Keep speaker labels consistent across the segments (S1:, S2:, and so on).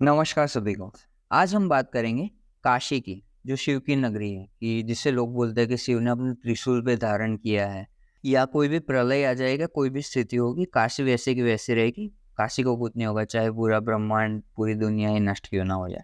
S1: नमस्कार सभी को। आज हम बात करेंगे काशी की, जो शिव की नगरी है, कि जिसे लोग बोलते हैं कि शिव ने अपने त्रिशूल पे धारण किया है, या कोई भी प्रलय आ जाएगा, कोई भी स्थिति होगी, काशी वैसे की वैसी रहेगी। काशी को कुछ नहीं होगा, चाहे पूरा ब्रह्मांड, पूरी दुनिया ही नष्ट क्यों ना हो जाए।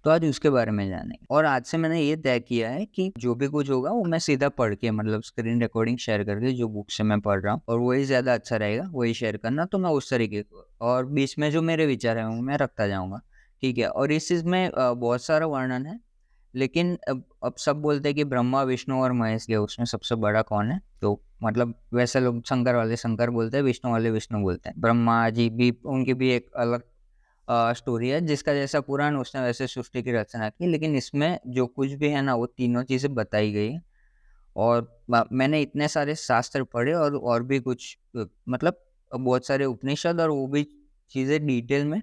S1: तो आज उसके बारे में जानेंगे। और आज से मैंने ये तय किया है कि जो भी कुछ होगा वो मैं सीधा पढ़ के, मतलब स्क्रीन रिकॉर्डिंग शेयर करके, जो बुक से मैं पढ़ रहा हूँ और वही ज़्यादा अच्छा रहेगा, वही शेयर करना। तो मैं उस तरीके को, और बीच में जो मेरे विचार हैं वो मैं रखता जाऊँगा। ठीक है। और इस चीज़ में बहुत सारा वर्णन है, लेकिन अब सब बोलते हैं कि ब्रह्मा, विष्णु और महेश के उसमें सबसे बड़ा कौन है? तो मतलब वैसे लोग शंकर वाले शंकर बोलते हैं, विष्णु वाले विष्णु बोलते हैं। ब्रह्मा जी भी, उनकी भी एक अलग स्टोरी है, जिसका जैसा पुराण उसने वैसे सृष्टि की रचना की, लेकिन इसमें जो कुछ भी है ना, वो तीनों चीज़ें बताई गई हैं। और मैंने इतने सारे शास्त्र पढ़े, और भी कुछ मतलब बहुत सारे उपनिषद, और वो भी चीज़ें डिटेल में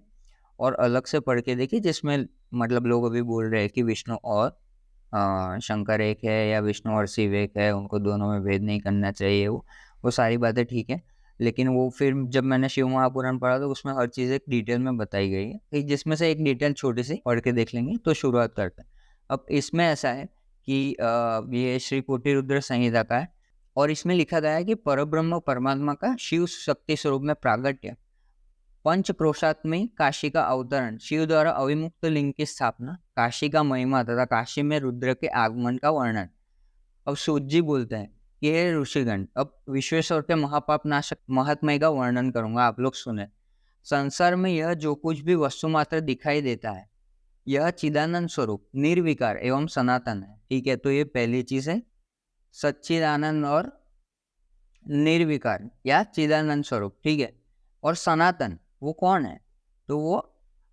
S1: और अलग से पढ़ के देखी, जिसमें मतलब लोग अभी बोल रहे हैं कि विष्णु और शंकर एक है, या विष्णु और शिव एक है, उनको दोनों में भेद नहीं करना चाहिए। वो सारी बातें ठीक है, लेकिन वो फिर जब मैंने शिव महापुराण पढ़ा तो उसमें हर चीज़ एक डिटेल में बताई गई है, कि जिसमें से एक डिटेल छोटी सी पढ़ के देख लेंगे। तो शुरुआत करते हैं। अब इसमें ऐसा है कि ये श्री कोटि रुद्र संहिता का है, और इसमें लिखा गया है कि परब्रह्म परमात्मा का शिव शक्ति स्वरूप में प्रागट्य, पंचक्रोशात्मी काशी का अवतरण, शिव द्वारा अविमुक्त लिंग की स्थापना, काशी का महिमा तथा काशी में रुद्र के आगमन का वर्णन। अब सूत जी बोलते हैं कि हे ऋषिगण, अब विश्वेश्वर के महापाप नाशक महात्म्य का वर्णन करूंगा, आप लोग सुने। संसार में यह जो कुछ भी वस्तु मात्र दिखाई देता है, यह चिदानंद स्वरूप निर्विकार एवं सनातन है। ठीक है, तो ये पहली चीज है, सच्चिदानंद और निर्विकार या चिदानंद स्वरूप। ठीक है। और सनातन वो कौन है? तो वो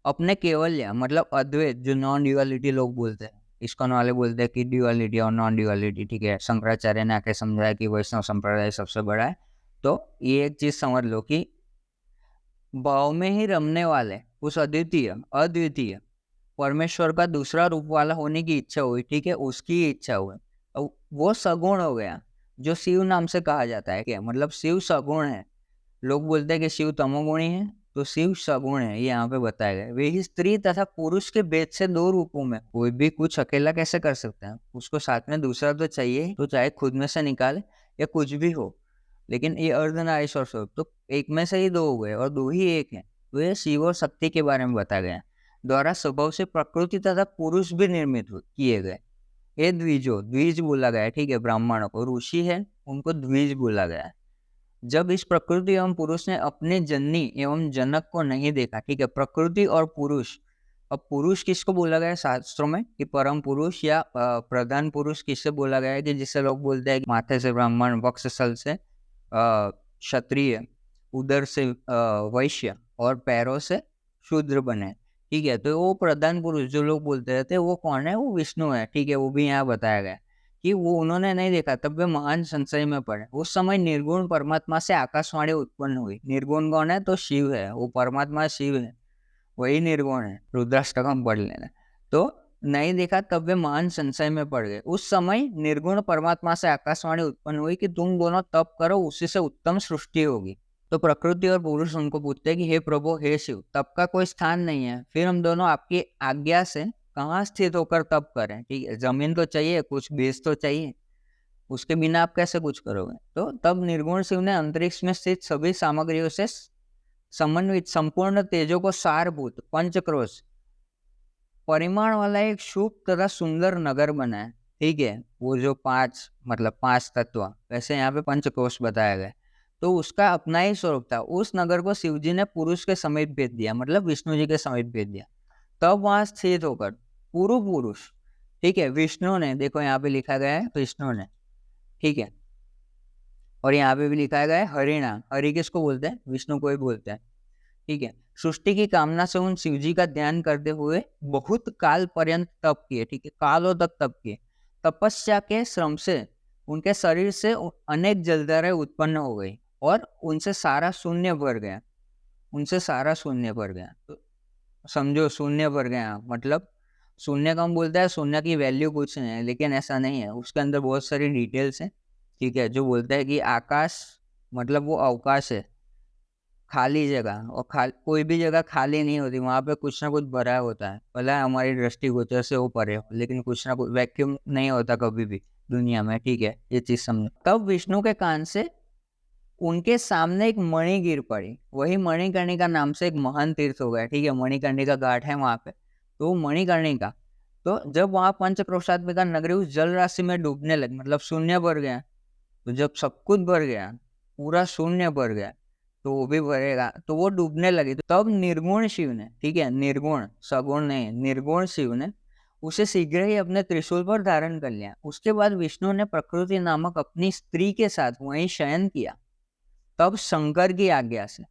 S1: अपने केवल्य, मतलब अद्वैत, जो नॉन ड्यूअलिटी लोग बोलते हैं, इस्कॉन वाले बोलते हैं कि ड्यूअलिटी और नॉन ड्यूअलिटी। ठीक है। शंकराचार्य ने आके समझाया कि वैष्णव संप्रदाय सबसे बड़ा है। तो ये एक चीज समझ लो कि भाव में ही रमने वाले उस अद्वितीय अद्वितीय परमेश्वर का दूसरा रूप वाला होने की इच्छा हुई। ठीक है, उसकी इच्छा हुई। अब वो सगुण हो गया, जो शिव नाम से कहा जाता है। क्या मतलब? शिव सगुण है। लोग बोलते हैं कि शिव तमोगुणी है, तो शिव सगुण है, ये यहाँ पे बताया गया है। वे ही स्त्री तथा पुरुष के भेद से दो रूपों में, कोई भी कुछ अकेला कैसे कर सकता है, उसको साथ में दूसरा तो चाहिए ही, तो चाहे खुद में से निकाले या कुछ भी हो। लेकिन ये अर्धनारीश्वर स्वरूप, तो एक में से ही दो हो गए और दो ही एक है। तो ये शिव और शक्ति के बारे में बताया गया है। द्वारा स्वभाव से प्रकृति तथा पुरुष भी निर्मित किए गए। ये द्विजो, द्विज बोला गया है। ठीक है, ब्राह्मणों को, ऋषि है उनको द्विज बोला गया है। जब इस प्रकृति एवं पुरुष ने अपने जननी एवं जनक को नहीं देखा। ठीक है, प्रकृति और पुरुष। अब पुरुष किसको बोला गया है शास्त्रों में? कि परम पुरुष या प्रधान पुरुष किससे बोला गया है? कि जिसे लोग बोलते हैं कि माथे से ब्राह्मण, वक्षस्थल से क्षत्रिय, उदर से वैश्य, और पैरों से शूद्र बने। ठीक है, तो वो प्रधान पुरुष जो लोग बोलते रहते हैं, वो कौन है? वो विष्णु है। ठीक है, वो भी यहाँ बताया गया कि वो उन्होंने नहीं देखा, तब वे महान संशय में पड़े। उस समय निर्गुण परमात्मा से आकाशवाणी उत्पन्न हुई। निर्गुण कौन है? तो शिव है, वो परमात्मा शिव है, वही निर्गुण है। रुद्राष्टकम पढ़ लेना। तो नहीं देखा, तब वे महान संशय में पड़ गए। उस समय निर्गुण परमात्मा से आकाशवाणी उत्पन्न हुई कि तुम दोनों तप करो, उसी से उत्तम सृष्टि होगी। तो प्रकृति और पुरुष उनको पूछते हैं कि हे प्रभु, हे शिव, तप का कोई स्थान नहीं है, फिर हम दोनों आपकी आज्ञा से कहाँ स्थित होकर तप करें? ठीक है, जमीन तो चाहिए, कुछ बेस तो चाहिए, उसके बिना आप कैसे कुछ करोगे? तो तब निर्गुण शिव ने अंतरिक्ष में स्थित सभी सामग्रियों से समन्वित संपूर्ण तेजों को सारभूत पंचक्रोश परिमाण वाला एक शुभ तथा सुंदर नगर बनाया। ठीक है, वो जो पांच, मतलब पांच तत्व, वैसे यहाँ पे पंचकोश बताया गया। तो उसका अपना ही स्वरूप था। उस नगर को शिवजी ने पुरुष के समीप भेज दिया, मतलब विष्णु जी के समीप भेज दिया। तब वहां स्थित होकर पूर्व पुरुष, ठीक है, विष्णु ने, देखो यहाँ पे लिखा गया है विष्णु ने, ठीक है, और यहाँ पे भी लिखा गया है हरिणाम। हरि किसको बोलते हैं? विष्णु को ही बोलते हैं। ठीक है, सृष्टि की कामना से उन शिवजी का ध्यान करते हुए बहुत काल पर्यंत तप किए। ठीक है, कालों तक तप किए। तपस्या के श्रम से उनके शरीर से अनेक जलधाराएं उत्पन्न हो गई, और उनसे सारा शून्य भर गया। उनसे सारा शून्य भर गया। तो समझो, शून्य भर गया मतलब शून्य का हम बोलते हैं शून्य की वैल्यू कुछ नहीं है, लेकिन ऐसा नहीं है, उसके अंदर बहुत सारी डिटेल्स हैं। ठीक है, जो बोलते हैं कि आकाश मतलब वो अवकाश है, खाली जगह, और कोई भी जगह खाली नहीं होती, वहाँ पे कुछ ना कुछ भरा होता है। भले हमारी दृष्टिगोचर से वो परे हो, लेकिन कुछ ना कुछ वैक्यूम नहीं होता कभी भी दुनिया में, ठीक है, ये चीज समझो। तब विष्णु के कान से उनके सामने एक मणि गिर पड़ी। वही मणिकर्णिका नाम से एक महान तीर्थ हो गया, ठीक है, मणिकर्णिका घाट है वहां पे, तो मणिकर्णिका। तो जब वहां पंचक्रोशात्मिका नगरी उस जल राशि में डूबने लगी, मतलब शून्य भर गया, तो जब सब कुछ भर गया, पूरा शून्य भर गया, तो वो भी भरेगा, तो वो डूबने लगी। तो तब निर्गुण शिव ने, ठीक है, निर्गुण, सगुण नहीं, निर्गुण शिव ने उसे शीघ्र ही अपने त्रिशूल पर धारण कर लिया। उसके बाद विष्णु ने प्रकृति नामक अपनी स्त्री के साथ वहीं शयन किया। तब शंकर की आज्ञा से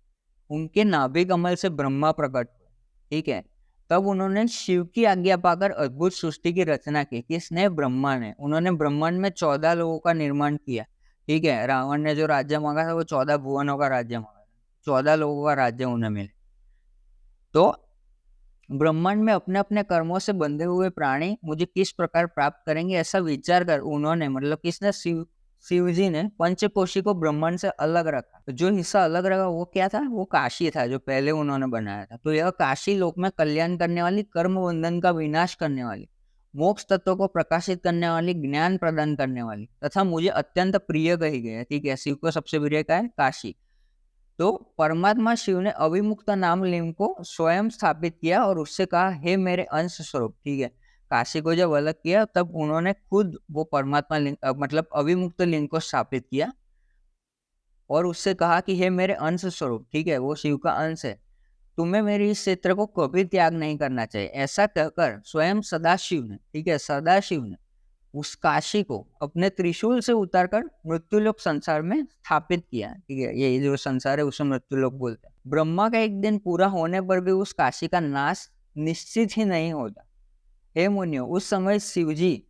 S1: उनके नाभि कमल से ब्रह्मा प्रकट हुए, ठीक है। तब उन्होंने शिव की आज्ञा पाकर अद्भुत सृष्टि की रचना की। किसने? ब्रह्मा ने। उन्होंने ब्रह्मांड में 14 लोगों का निर्माण किया, ठीक है। रावण ने जो राज्य मांगा था वो 14 भुवनों का राज्य मांगा था, 14 लोगों का राज्य उन्हें मिले। तो ब्रह्मांड में अपने अपने कर्मों से बंधे हुए प्राणी मुझे किस प्रकार प्राप्त करेंगे, ऐसा विचार कर उन्होंने, मतलब किसने? शिव जी ने पंचकोशी को ब्रह्मांड से अलग रखा। तो जो हिस्सा अलग रखा वो क्या था? वो काशी था, जो पहले उन्होंने बनाया था। तो यह काशी लोक में कल्याण करने वाली, कर्म बंधन का विनाश करने वाली, मोक्ष तत्व को प्रकाशित करने वाली, ज्ञान प्रदान करने वाली तथा मुझे अत्यंत प्रिय कही गई है, ठीक है। शिव को सबसे प्रिय क्या है? काशी। तो परमात्मा शिव ने अविमुक्त नाम लिंग को स्वयं स्थापित किया और उससे कहा, हे मेरे अंश स्वरूप, ठीक है। काशी को जब अलग किया तब उन्होंने खुद वो परमात्मा लिंग मतलब अविमुक्त लिंग को स्थापित किया और उससे कहा कि हे मेरे अंश स्वरूप, ठीक है, वो शिव का अंश है, तुम्हें मेरे इस क्षेत्र को कभी त्याग नहीं करना चाहिए। ऐसा कहकर स्वयं सदाशिव ने, ठीक है, सदाशिव ने उस काशी को अपने त्रिशूल से उतारकर मृत्युलोक संसार में स्थापित किया, ठीक है। ये जो संसार है उसे मृत्युलोक बोलते हैं। ब्रह्मा का एक दिन पूरा होने पर भी उस काशी का नाश निश्चित ही नहीं होता। हे मुनियो, उस समय शिवजी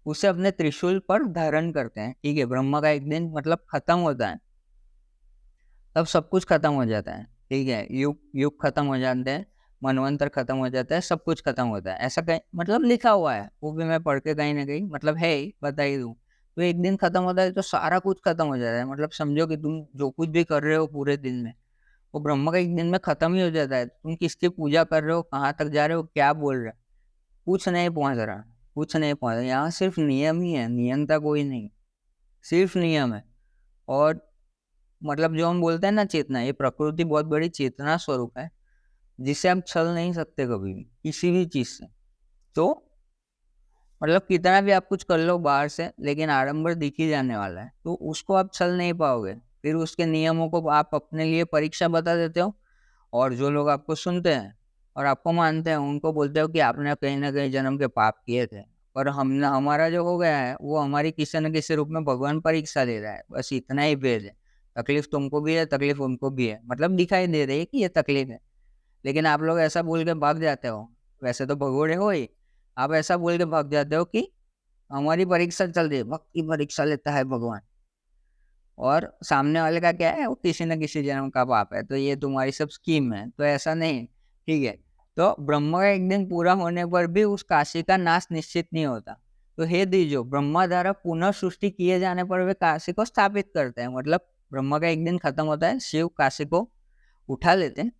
S1: उसे अपने त्रिशूल पर धारण करते हैं, ठीक है। ब्रह्मा का एक दिन मतलब खत्म होता है, तब सब कुछ खत्म हो जाता है, ठीक है। युग युग खत्म हो जाते हैं, मनवंतर खत्म हो जाता है, सब कुछ खत्म होता है, ऐसा कहीं मतलब लिखा हुआ है, वो भी मैं पढ़ के कहीं ना कहीं मतलब है ही, बता ही दूं। तो एक दिन खत्म होता है तो सारा कुछ खत्म हो जाता है, मतलब समझो कि तुम जो कुछ भी कर रहे हो पूरे दिन में, वो ब्रह्मा का एक दिन में खत्म ही हो जाता है। तुम किसकी पूजा कर रहे हो, कहाँ तक जा रहे हो, क्या बोल रहे हो, कुछ नहीं पहुंच रहा, कुछ नहीं पहुंच रहा। यहाँ सिर्फ नियम ही है, नियंता कोई नहीं, सिर्फ नियम है। और मतलब जो हम बोलते हैं ना चेतना, ये प्रकृति बहुत बड़ी चेतना स्वरूप है, जिसे आप छल नहीं सकते कभी भी किसी भी चीज से। तो मतलब कितना भी आप कुछ कर लो बाहर से, लेकिन आडंबर दिख ही जाने वाला है, तो उसको आप छल नहीं पाओगे। फिर उसके नियमों को आप अपने लिए परीक्षा बता देते हो, और जो लोग आपको सुनते हैं और आपको मानते हैं उनको बोलते हो कि आपने कहीं ना कहीं जन्म के पाप किए थे, और हमने, हमारा जो हो गया है वो हमारी किसी न किसी रूप में भगवान परीक्षा ले रहा है, बस इतना ही भेद है। तकलीफ तुमको भी है, तकलीफ उनको भी है, मतलब दिखाई दे रही है कि ये तकलीफ है, लेकिन आप लोग ऐसा बोल के भाग जाते हो। वैसे तो भगोड़े हो ही, आप ऐसा बोल के भाग जाते हो कि हमारी परीक्षा चल रही है, भक्त की परीक्षा लेता है भगवान, और सामने वाले का क्या है, वो किसी न किसी जन्म का पाप है, तो ये तुम्हारी सब स्कीम है। तो ऐसा नहीं, ठीक है। तो ब्रह्मा का एक दिन पूरा होने पर भी उस काशी का नाश निश्चित नहीं होता। तो हे द्विजो, ब्रह्मा द्वारा पुनः सृष्टि किए जाने पर वे काशी को स्थापित करते हैं, मतलब ब्रह्मा का एक दिन खत्म होता है, शिव काशी को उठा लेते हैं,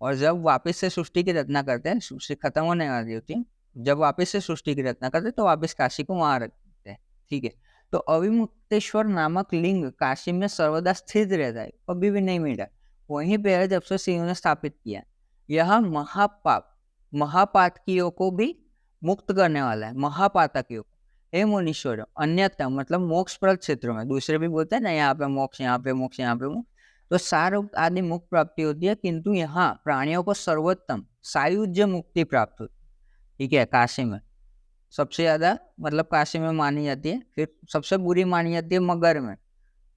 S1: और जब वापस से सृष्टि की रचना करते हैं, सृष्टि खत्म होने वाली होती है, जब वापस से सृष्टि की रचना करते हैं तो वापस काशी को वहां रखते हैं, ठीक है। तो अविमुक्तेश्वर नामक लिंग काशी में सर्वदा स्थित रहता है, कभी भी नहीं मिटा, वहीं पे है जब से शिव ने स्थापित किया। यह महापातकियों को भी मुक्त करने वाला है, महापातकियों को। हे मुनीश्वर, अन्यथा मतलब मोक्षप्रद क्षेत्रों में, दूसरे भी बोलते हैं ना, यहाँ पे मोक्ष, यहाँ पे मोक्ष, यहाँ पे मोक्ष, तो सारूप आदि मुक्त प्राप्ति होती है, किंतु यहाँ प्राणियों को सर्वोत्तम सायुज्य मुक्ति प्राप्त होती है, ठीक है। काशी में सबसे ज्यादा मतलब काशी में मानी जाती है, फिर सबसे बुरी मानी जाती है मगर में,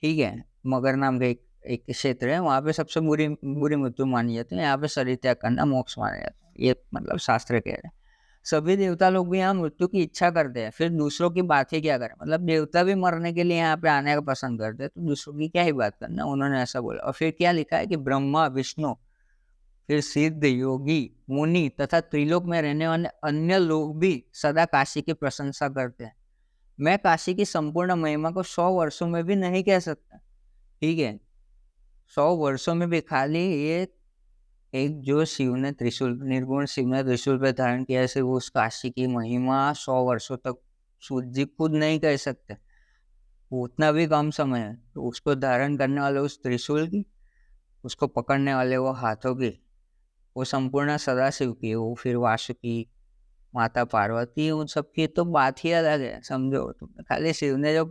S1: ठीक है। मगर नाम का एक क्षेत्र है, वहां पे सबसे बुरी बुरी मृत्यु मानी जाती है, यहाँ पे शरीर त्याग करना मोक्ष माना जाता है, ये मतलब शास्त्र कह रहे हैं। सभी देवता लोग भी यहाँ मृत्यु की इच्छा करते हैं, फिर दूसरों की बात ही क्या करें, मतलब देवता भी मरने के लिए यहाँ पे आने का पसंद करते हैं, तो दूसरों की क्या ही बात करना, उन्होंने ऐसा बोला। और फिर क्या लिखा है कि ब्रह्मा, विष्णु, फिर सिद्ध, योगी, मुनि तथा त्रिलोक में रहने वाले अन्य लोग भी सदा काशी की प्रशंसा करते हैं। मैं काशी की संपूर्ण महिमा को 100 वर्षों में भी नहीं कह सकता, ठीक है। 100 वर्षों में भी खाली ये एक जो शिव ने त्रिशूल निर्गुण शिव ने त्रिशूल पे धारण किया, सिर्फ उस काशी की महिमा 100 वर्षों तक सूर्य जी खुद नहीं कह सकते। वो उतना भी कम समय है। तो उसको धारण करने वाले उस त्रिशूल की, उसको पकड़ने वाले वो हाथों की, वो संपूर्ण सदाशिव की, वो फिर वासुकी, माता पार्वती, उन सब की तो बात ही अलग है। समझो तुम, खाली शिव ने जो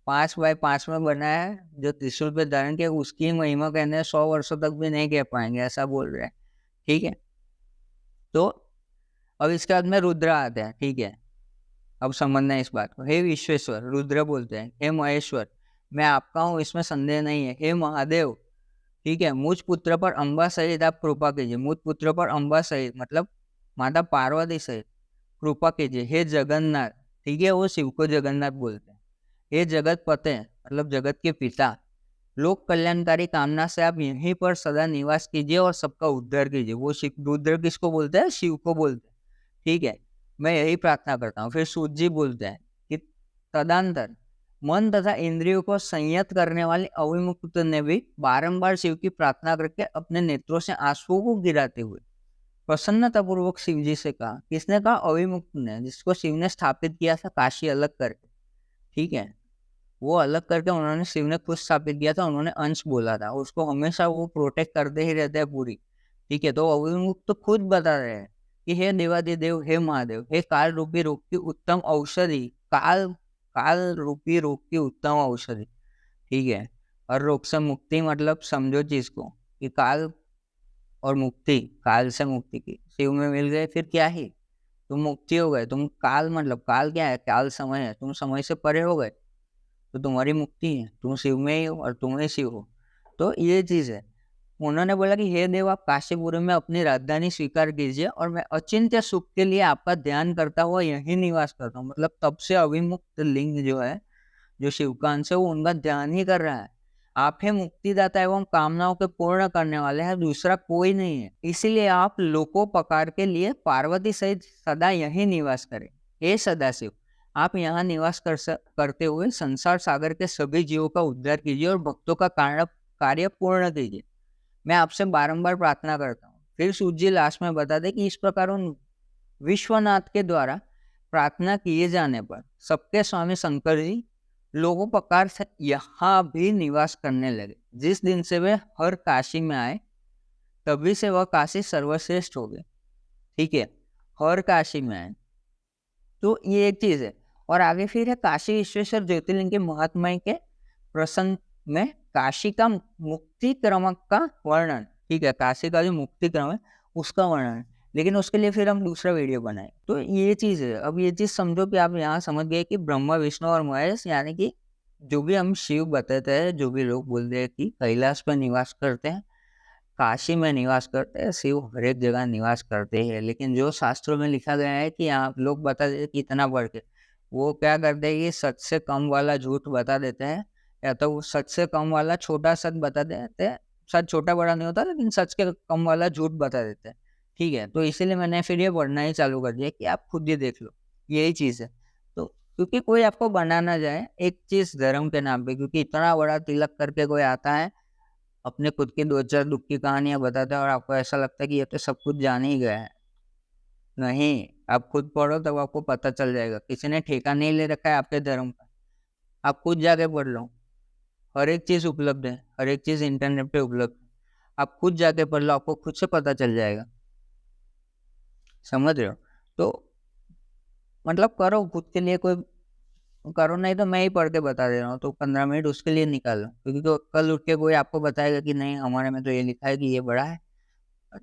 S1: 5x5 में बनाया है, जो त्रिशूल पे धारण किया, उसकी महिमा कहने 100 वर्षों तक भी नहीं कह पाएंगे, ऐसा बोल रहे हैं। ठीक है। तो अब इसके बाद में रुद्र आते हैं। ठीक है, अब समझना है इस बात को। हे विश्वेश्वर, रुद्र बोलते हैं। हे महेश्वर, मैं आपका हूँ, इसमें संदेह नहीं है। हे महादेव, ठीक है, मुझ पुत्र पर अंबा सहित आप कृपा कीजिए। मुझ पुत्र पर अंबा सहित मतलब माता पार्वती सहित कृपा कीजिए। हे जगन्नाथ, ठीक है, वो शिव को जगन्नाथ बोलते हैं। हे जगत पते मतलब जगत के पिता, लोक कल्याणकारी कामना से आप यहीं पर सदा निवास कीजिए और सबका उद्धार कीजिए। वो शिव, रुद्र किसको बोलते हैं? शिव को बोलते हैं। ठीक है, मैं यही प्रार्थना करता हूँ। फिर सूर्य जी बोलते हैं कि तदंतर मन तथा इंद्रियों को संयत करने वाले अविमुक्त ने भी बारंबार शिव की प्रार्थना करके अपने नेत्रों से आंसुओं को गिराते हुए प्रसन्नता पूर्वक शिव जी से कहा। किसने कहा? अविमुक्त ने, जिसको शिव ने स्थापित किया था काशी अलग करके। ठीक है, वो अलग करके उन्होंने, शिव ने खुद स्थापित किया था, उन्होंने अंश बोला था, उसको हमेशा वो प्रोटेक्ट करते ही रहते हैं पूरी। ठीक है, तो अविमुक्त तो खुद बता रहे हैं कि हे देवादिदेव, हे महादेव, हे काल रूपी रोग की उत्तम औषधि, काल काल रूपी रोग की उत्तम औषधि। ठीक है, और रोग से मुक्ति मतलब समझो चीज को कि काल और मुक्ति, काल से मुक्ति की शिव में मिल गए, फिर क्या ही, तुम मुक्ति हो गए। तुम काल मतलब काल क्या है? काल समय है, तुम समय से परे हो गए तो तुम्हारी मुक्ति है। तुम शिव में ही हो और तुम ही शिव हो। तो ये चीज है। उन्होंने बोला कि हे देव, आप काशीपुरी में अपनी राजधानी स्वीकार कीजिए और मैं अचिंत्य सुख के लिए आपका ध्यान करता हुआ यही निवास करता हूँ। मतलब तब से अविमुक्त लिंग जो है, जो शिव का अंश है, वो उनका ध्यान ही कर रहा है। आप ही मुक्तिदाता एवं कामनाओं के पूर्ण करने वाले हैं, दूसरा कोई नहीं है। इसीलिए आप लोकोपकार के लिए पार्वती सहित सदा यही निवास करें। हे सदाशिव, आप यहाँ निवास करते हुए संसार सागर के सभी जीवों का उद्धार कीजिए और भक्तों का कार्य पूर्ण कीजिए। मैं आपसे बारंबार प्रार्थना करता हूँ। फिर सूर्य जी लास्ट में बता दे कि इस प्रकार उन विश्वनाथ के द्वारा प्रार्थना किए जाने पर सबके स्वामी शंकर जी लोकोपकार से यहाँ भी निवास करने लगे। जिस दिन से वे हर काशी में आए, तभी से वह काशी सर्वश्रेष्ठ हो गई। ठीक है, हर काशी में आए, तो ये एक चीज है। और आगे फिर है काशी विश्वेश्वर ज्योतिर्लिंग के महात्म्य के प्रसंग में काशी का मुक्ति क्रम का वर्णन। ठीक है, काशी का जो मुक्ति क्रम है उसका वर्णन, लेकिन उसके लिए फिर हम दूसरा वीडियो बनाए। तो ये चीज है। अब ये चीज समझो कि आप यहाँ समझ गए कि ब्रह्मा विष्णु और महेश, यानी कि जो भी हम शिव बताते हैं, जो भी लोग बोलते हैं कि कैलाश पर निवास करते हैं, काशी में निवास करते हैं, शिव हर एक जगह निवास करते हैं। लेकिन जो शास्त्रों में लिखा गया है कि यहाँ लोग बता देते कि इतना बढ़ के, वो क्या करते हैं कि सच से कम वाला झूठ बता देते हैं, या तो वो सच से कम वाला छोटा सच बता देते हैं। सच छोटा बड़ा नहीं होता, लेकिन सच के कम वाला झूठ बता देते हैं। ठीक है, तो इसीलिए मैंने फिर ये पढ़ना ही चालू कर दिया कि आप खुद ही देख लो, यही चीज़ है। तो क्योंकि कोई आपको बना ना जाए एक चीज़ धर्म के नाम पे, क्योंकि इतना बड़ा तिलक करके कोई आता है, अपने खुद की 2-4 दुख की कहानियां बताता है और आपको ऐसा लगता है कि ये तो सब कुछ जान ही गया है। नहीं, आप खुद पढ़ो तब आपको पता चल जाएगा। किसी ने ठेका नहीं ले रखा है आपके धर्म का, आप खुद जाके पढ़ लो। हर एक चीज़ उपलब्ध है, हर एक चीज़ इंटरनेट पे उपलब्ध है। आप खुद जाके पढ़ लो, आपको खुद से पता चल जाएगा। समझ रहे हो? तो मतलब करो खुद के लिए, कोई करो, नहीं तो मैं ही पढ़ के बता दे रहा हूँ। तो 15 मिनट उसके लिए निकालो, क्योंकि तो कल उठ के कोई आपको बताएगा कि नहीं हमारे में तो ये लिखा है कि ये बड़ा है।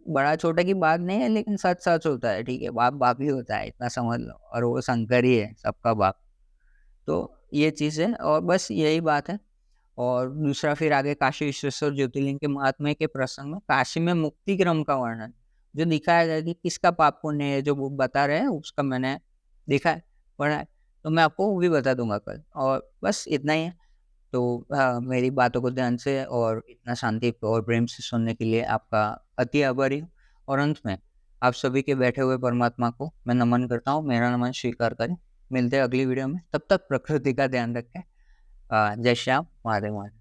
S1: बड़ा छोटा की बात नहीं है, लेकिन सच सच होता है। ठीक है, बाप बाप ही होता है, इतना समझ लो। और वो शंकर ही है, सबका बाप। तो ये चीज़ है, और बस यही बात है। और दूसरा फिर आगे काशी विश्वेश्वर ज्योतिर्लिंग के महात्म्य के प्रसंग में काशी में मुक्ति क्रम का वर्णन जो दिखाया गया कि किसका पाप पुण्य है, जो वो बता रहे हैं उसका मैंने देखा है, पढ़ा है। तो मैं आपको वो भी बता दूंगा कल। और बस इतना ही है। तो हाँ, मेरी बातों को ध्यान से और इतना शांति और प्रेम से सुनने के लिए आपका अति आभारी हूँ। और अंत में आप सभी के बैठे हुए परमात्मा को मैं नमन करता हूँ। मेरा नमन स्वीकार करें। मिलते हैं अगली वीडियो में, तब तक प्रकृति का ध्यान रखें। जय श्याम, महादेव महादेव।